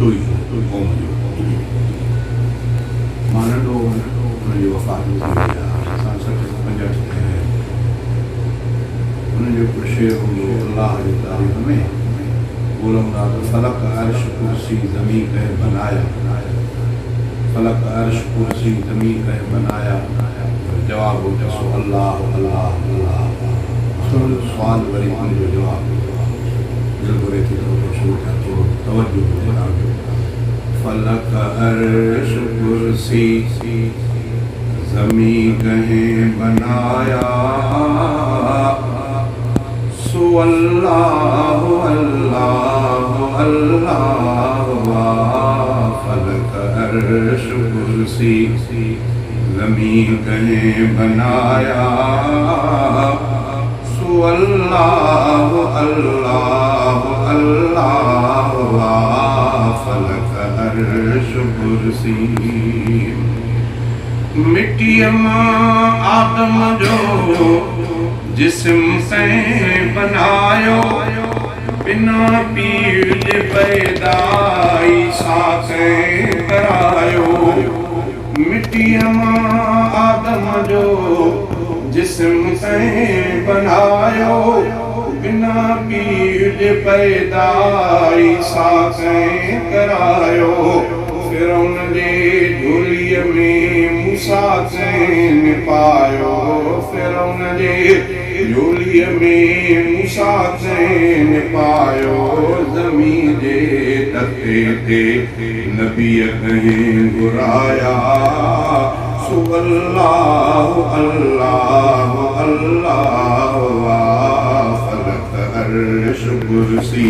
तुई क़ौम जो मां नंढो हुनजी वफ़ात थी असां 65 हुनजो हिकिड़ो शेर हूंदो अलाह जी तारीफ़ में बोलूंगा तो फलक अर्श कुर्सी ज़मीन कहे बनाया, फलक अर्श कुर्सी ज़मीन कहे बनाया, जवाब होता सो अल्लाह अल्लाह अल्लाह। सवाल वरी उनजो जवाब ज़रूरी थी तो शुरू था तो तवज्जो फलक अर्श कुर्सी ज़मीन कहे बनाया, सो अल्लाह अल्लाह अल्लाह। फलक अर्श कुर्सी ज़मीन कहे बनाया, सो अल्लाह अल्लाह अल्लाह। फलक अर्श कुर्सी मिट्टी आदम जो जिस्म तैं बनायो, बिना पीर जे पैदाई साथें करायो। मिट्टी आदम जो जिस्म तैं बनायो, बिना पीर जे पैदाई साथें करायो। फिरौन जे झोलीअ में मूसा तैं निपायो, फिरौन जे झोलीअ में मूसा तैं निपायो। ज़मीन जे तख़्ते ते नबीअ कहीं घुराया, सो अल्लाह अल्लाह अल्लाह। फलक अर्श कुर्सी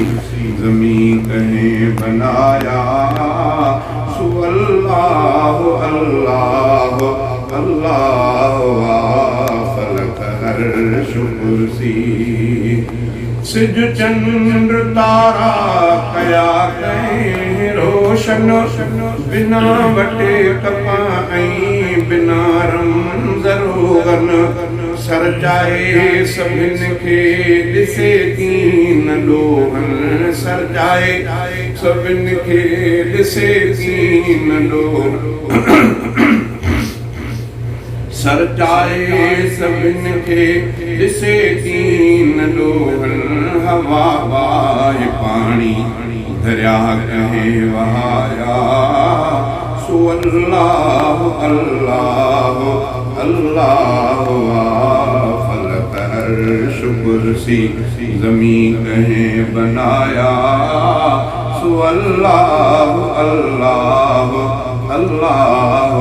ज़मीन कहीं बनाया, सो अल्लाह अल्लाह अल्लाह। फलक अर्श कुर्सी सिज चंद्र तारा कया कहीं रोशन, बिना वटे कपाई बिना रमज़ रोगन। सरजाए सभिन खे ॾिसे कीन ॾोहन, सरजाए सभिन खे ॾिसे कीन ॾोहन। सरजाए सभिन खे ॾिसे कीन ॾोहन। हवा वाहे पाणी दरिया कहे वहाया, सो अल्लाह अल्लाह अल्लाह। फलक अर्श कुर्सी ज़मीन कहे बनाया, सो अल्लाह अल्लाह अल्लाह।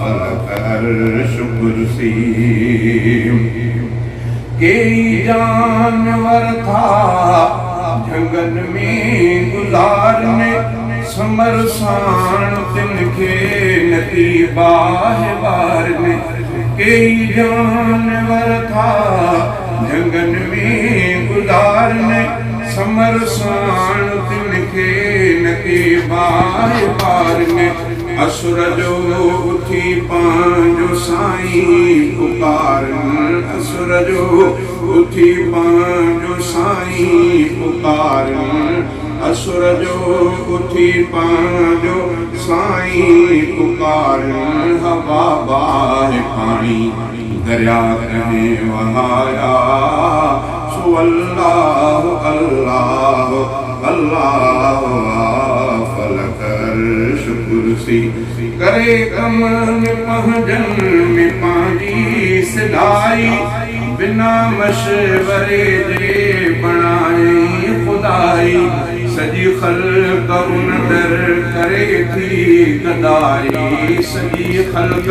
फलक अर्श कुर्सी कई जानवर था जंगल में गुज़ारने, समर साण तिनखे नती बाहे बारने। कई जानवर था जंगल में गुज़ारने, समर साण तिनखे नती बाहे बारने। असुर जो उथी पांजो साईं पुकारन, असुर जो उथी पांजो साईं पुकारन। असुर जो उथी पांजो साईं पुकारन। हवा बाहे पाणी दरिया कहे वहाया, सो अल्लाह अल्लाह अल्लाह। फलक अर्श कुर्सी करे कमन पहजन में पांजी सिलाई, बिना मशवरे जे बनाए खुदाई। सजी खल्क उन दर करे थी गदाई, सजी खल्क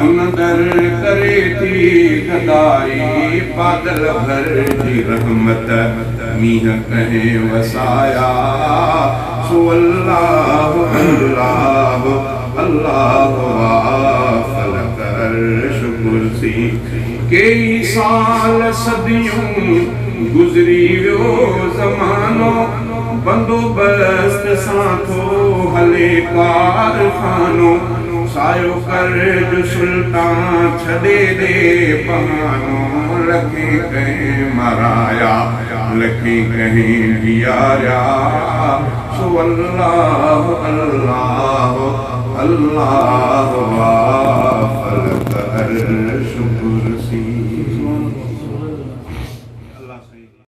उन दर करे थी गदाई। बादल भर जी रहमत मींह कहे वसाया, सो अल्लाह अल्लाह अल्लाह। फलक अर्श कुर्सी कई साल सदियों गुज़री वियो ज़मानो, बंदोबस्त सां थो हले कारखानो। सायो कर जो सुल्तान छॾे दे बहानो लखे कहीं मराया लखे कहीं ॾियारिया सो अल्लाह अल्लाह अल्लाह